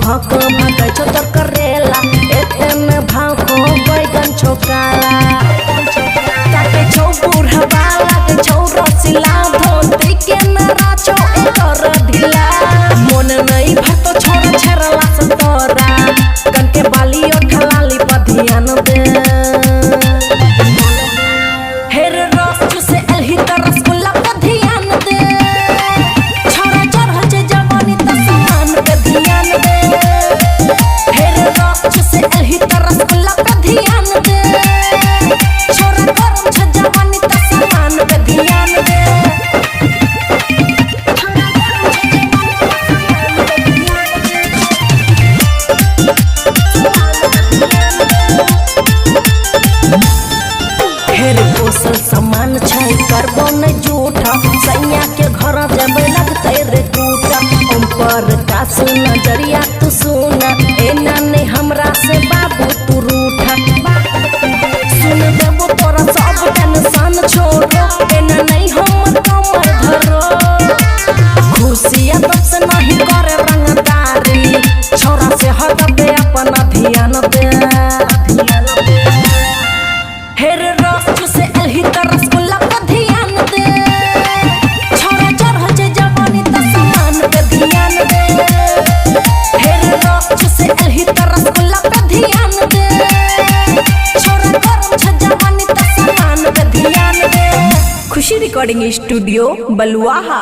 भक भक छोतर करेला एतन भाव को बैगन छोकाला ताके छौ बुढ़वा लागे छौ रसिला धोती के नरा छौ एकर ढिला मन नहीं भरतो छोरा छरला सतरा कन के बाली ओठलाली पर ध्यान दे हेर रस चूसे एलही त रसगुल्ला पर ध्यान दे छोरा चढ़ल जे जवानी त समान पे ध्यान दे हेर रस चूसे एलही त रसगुल्ला पर ध्यान दे छोरा गरम छ जवानी त समान पे ध्यान दे पोसल समान छै करबो न झूठा सैया के घर जबे लगते रे टूटा हम पर का नजरिया तू सुना एना नहीं हमरा से बाबू तू रूठा सुन देबो तोरा सब टेंशन छोड़ो एना नहीं हम कमर धरो खुशिया तब से नहीं करे रंगदारी छोरा से हट दे अपना ध्यान दे हेर रस चूसे एलही त रसगुल्ला पर ध्यान दे छोरा चढ़ल जे जवानी त समान पे ध्यान दे हेर रस चूसे एलही त रसगुल्ला पर ध्यान दे छोरा गरम छ जवानी त समान पे ध्यान दे। खुशी रिकॉर्डिंग स्टूडियो बलुआहा।